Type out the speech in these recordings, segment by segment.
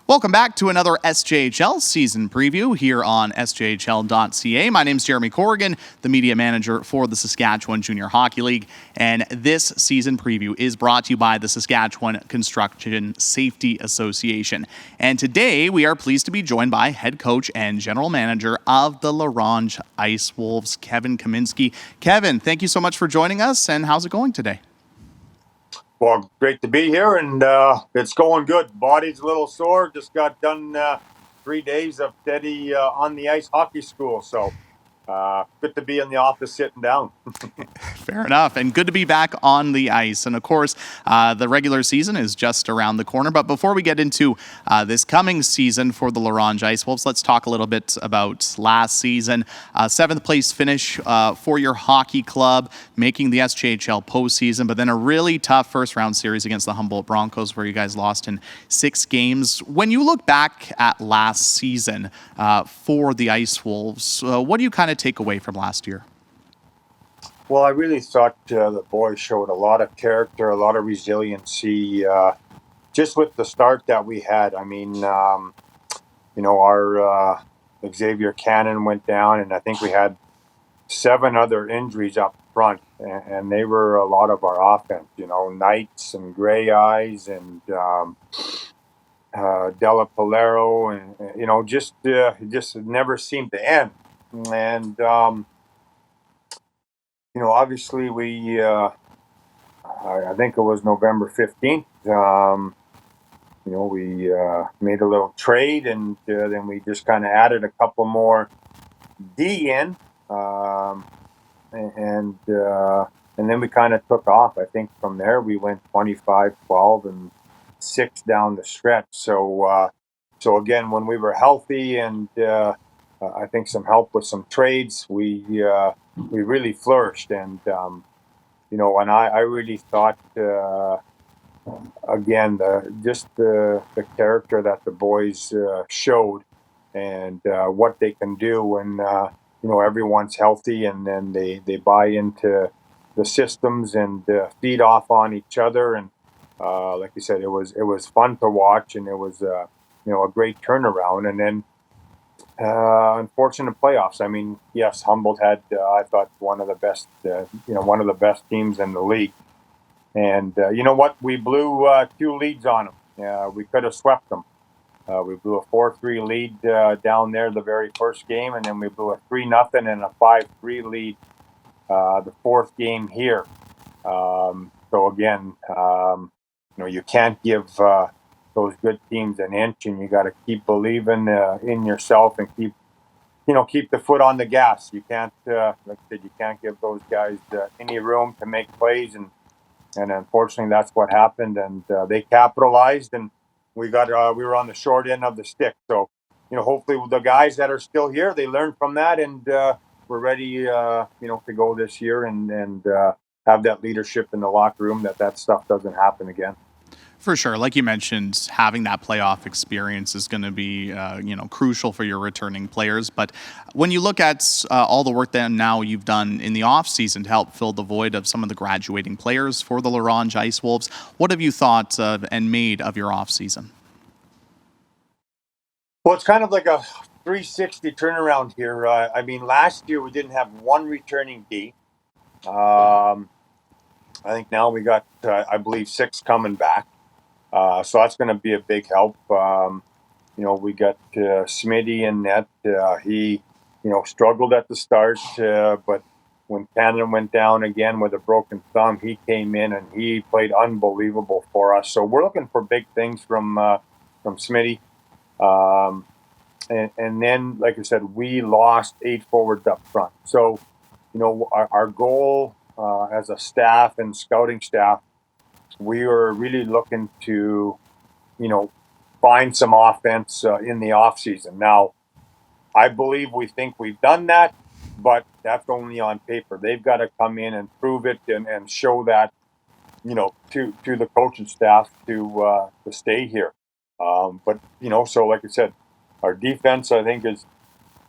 Welcome back to another SJHL season preview here on SJHL.ca. My name is Jeromy Corrigan, the media manager for the Saskatchewan Junior Hockey League, and this season preview is brought to you by the Saskatchewan Construction Safety Association. And today we are pleased to be joined by head coach and general manager of the Ronge Ice Wolves, Kevin Kaminski. Kevin, thank you so much for joining us, and how's it going today? Well, great to be here, and it's going good. Body's a little sore. Just got done 3 days of steady on the ice hockey school, so good to be in the office sitting down. Fair enough, and good to be back on the ice. And of course, the regular season is just around the corner. But before we get into this coming season for the Ronge Ice Wolves, let's talk a little bit about last season. 7th place finish for your hockey club, making the SJHL postseason, but then a really tough first-round series against the Humboldt Broncos where you guys lost in 6 games. When you look back at last season for the Ice Wolves, what do you kind of take away from last year? Well, I really thought the boys showed a lot of character, a lot of resiliency, just with the start that we had. I mean, our Xavier Cannon went down, and I think we had 7 other injuries up front, and they were a lot of our offense. Knights and Gray Eyes and Della Polero, and it just never seemed to end. And obviously we, I think it was November 15th, we made a little trade, and then we just kind of added a couple more D in, and then we kind of took off. I think from there we went 25, 12, and 6 down the stretch. So again, when we were healthy and I think some help with some trades, we really flourished, and and I really thought again the character that the boys showed, and what they can do when everyone's healthy, and then they buy into the systems and feed off on each other, and like you said, it was fun to watch, and it was a great turnaround. And then unfortunate playoffs. I mean, yes, Humboldt had I thought one of the best teams in the league, and you know what? We blew 2 leads on them. We could have swept them. We blew a 4-3 lead down there the very first game, and then we blew a 3-0 and a 5-3 lead the 4th game here. So again, you can't give those good teams an inch, and you got to keep believing in yourself and keep the foot on the gas. You can't, like I said, you can't give those guys any room to make plays, and unfortunately that's what happened. And they capitalized, and we were on the short end of the stick. So hopefully the guys that are still here, they learned from that, and we're ready to go this year and have that leadership in the locker room that stuff doesn't happen again. For sure. Like you mentioned, having that playoff experience is going to be, crucial for your returning players. But when you look at all the work that now you've done in the offseason to help fill the void of some of the graduating players for the Ronge Ice Wolves, what have you thought and made of your offseason? Well, it's kind of like a 360 turnaround here. I mean, last year we didn't have one returning D. I think now we got, I believe, 6 coming back. So that's going to be a big help. We got Smitty in net. He, struggled at the start, but when Canada went down again with a broken thumb, he came in and he played unbelievable for us. So we're looking for big things from Smitty. And then, like I said, we lost 8 forwards up front. So, our goal as a staff and scouting staff, we were really looking to, find some offense in the offseason. Now, I believe we think we've done that, but that's only on paper. They've got to come in and prove it and show that, to the coaching staff to stay here. But, so like I said, our defense, I think, is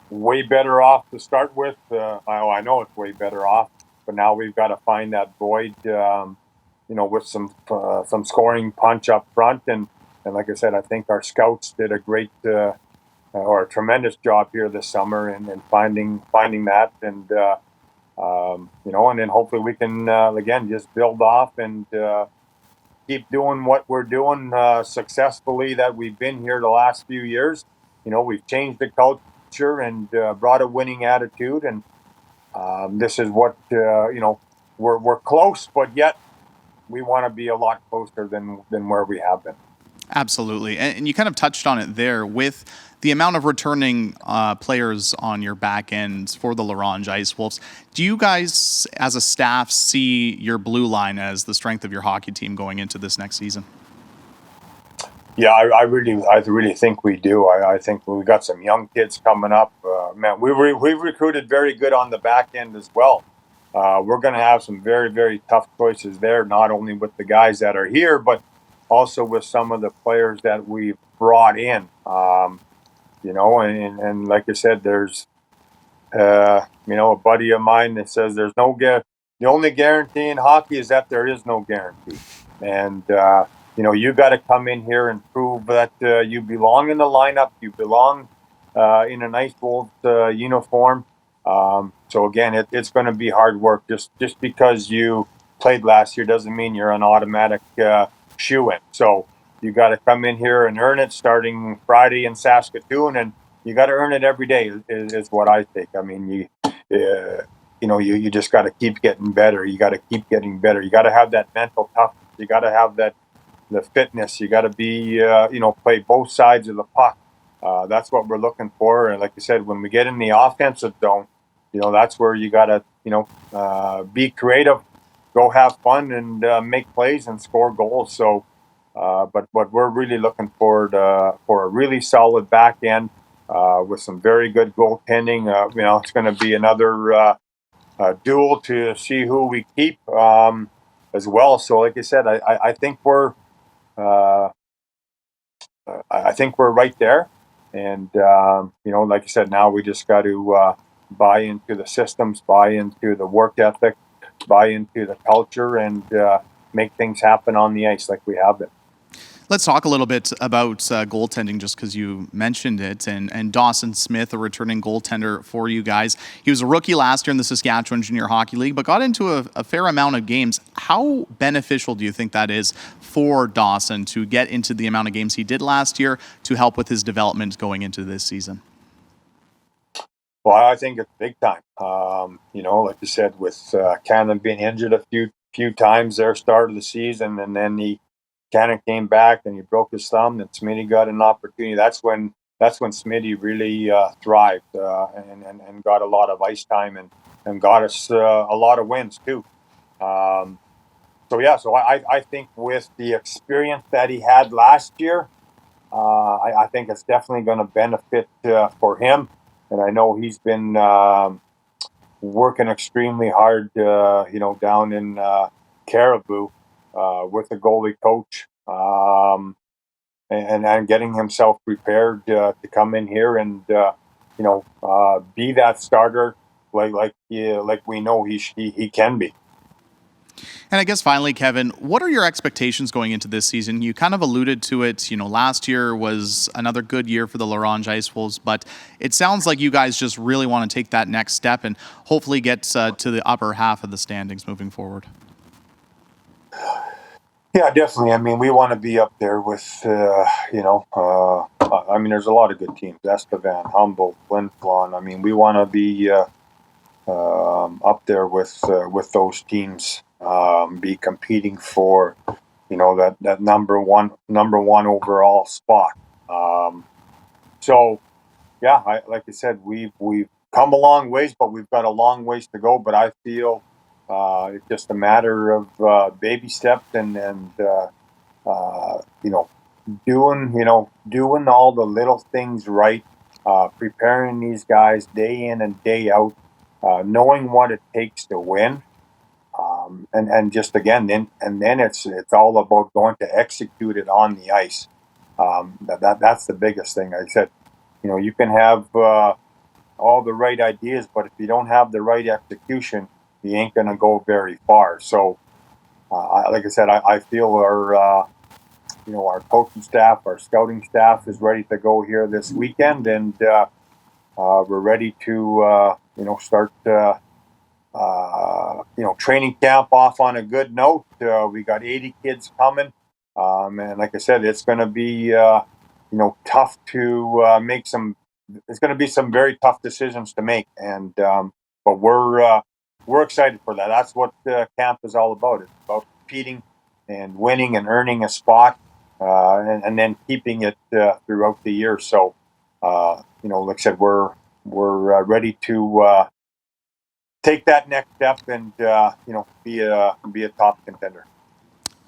way better off to start with. I know it's way better off, but now we've got to find that void, with some scoring punch up front, and like I said, I think our scouts did a great or a tremendous job here this summer in finding that, and and then hopefully we can again just build off and keep doing what we're doing successfully that we've been here the last few years. We've changed the culture and brought a winning attitude, and this is what we're close, but yet we want to be a lot closer than where we have been. Absolutely. And you kind of touched on it there with the amount of returning players on your back end for the Ronge Ice Wolves. Do you guys, as a staff, see your blue line as the strength of your hockey team going into this next season? Yeah, I really think we do. I think we got some young kids coming up. Man, we recruited very good on the back end as well. We're going to have some very, very tough choices there, not only with the guys that are here, but also with some of the players that we've brought in. And like I said, there's a buddy of mine that says the only guarantee in hockey is that there is no guarantee. And you got to come in here and prove that you belong in the lineup, you belong in an Ice Wolves uniform. So again, it's going to be hard work. Just because you played last year doesn't mean you're an automatic shoe-in. So you got to come in here and earn it starting Friday in Saskatoon, and you got to earn it every day is what I think. I mean, you just got to keep getting better. You got to keep getting better. You got to have that mental toughness. You got to have the fitness. You got to be, play both sides of the puck. That's what we're looking for. And like you said, when we get in the offensive zone, that's where you got to, be creative, go have fun, and make plays and score goals. So, but we're really looking forward for a really solid back end with some very good goaltending. It's going to be another duel to see who we keep as well. So, like I said, I think we're right there. And like I said, now we just got to buy into the systems, buy into the work ethic, buy into the culture, and make things happen on the ice like we have been. Let's talk a little bit about goaltending, just because you mentioned it. And Dawson Smith, a returning goaltender for you guys. He was a rookie last year in the Saskatchewan Junior Hockey League, but got into a fair amount of games. How beneficial do you think that is for Dawson to get into the amount of games he did last year to help with his development going into this season? Well, I think it's big time. Like you said, with Cannon being injured a few times there, start of the season, and then Cannon came back and he broke his thumb, and Smitty got an opportunity. That's when Smitty really thrived and got a lot of ice time and got us a lot of wins too. So I think with the experience that he had last year, I think it's definitely going to benefit for him. And I know he's been working extremely hard, down in Caribou with the goalie coach, and getting himself prepared to come in here and be that starter like we know he can be. And I guess finally, Kevin, what are your expectations going into this season? You kind of alluded to it. Last year was another good year for the Ronge Ice Wolves, but it sounds like you guys just really want to take that next step and hopefully get to the upper half of the standings moving forward. Yeah, definitely. I mean, we want to be up there with, there's a lot of good teams. Estevan, Humboldt, Flin Flon. I mean, we want to be up there with those teams. Be competing for, that number one overall spot. Like I said, we've come a long ways, but we've got a long ways to go. But I feel it's just a matter of baby steps and doing all the little things right, preparing these guys day in and day out, knowing what it takes to win. And just again, then it's all about going to execute it on the ice. That's the biggest thing. I said, you can have all the right ideas, but if you don't have the right execution, you ain't going to go very far. So, like I said, I feel our coaching staff, our scouting staff is ready to go here this weekend, and we're ready to start training camp off on a good note. We got 80 kids coming, and like I said, it's going to be tough to make some. It's going to be some very tough decisions to make, and but we're excited for that. That's what camp is all about. It's about competing and winning and earning a spot, and then keeping it throughout the year. So, like I said, we're ready to take that next step and be a top contender.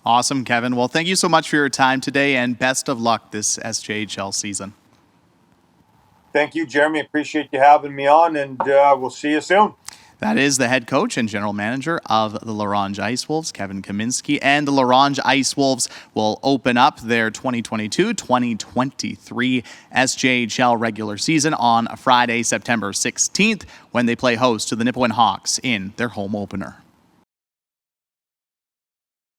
Awesome, Kevin. Well, thank you so much for your time today, and best of luck this SJHL season. Thank you, Jeromy. Appreciate you having me on, and we'll see you soon. That is the head coach and general manager of the Ronge Ice Wolves, Kevin Kaminski. And the Ronge Ice Wolves will open up their 2022-2023 SJHL regular season on Friday, September 16th, when they play host to the Nipawin Hawks in their home opener.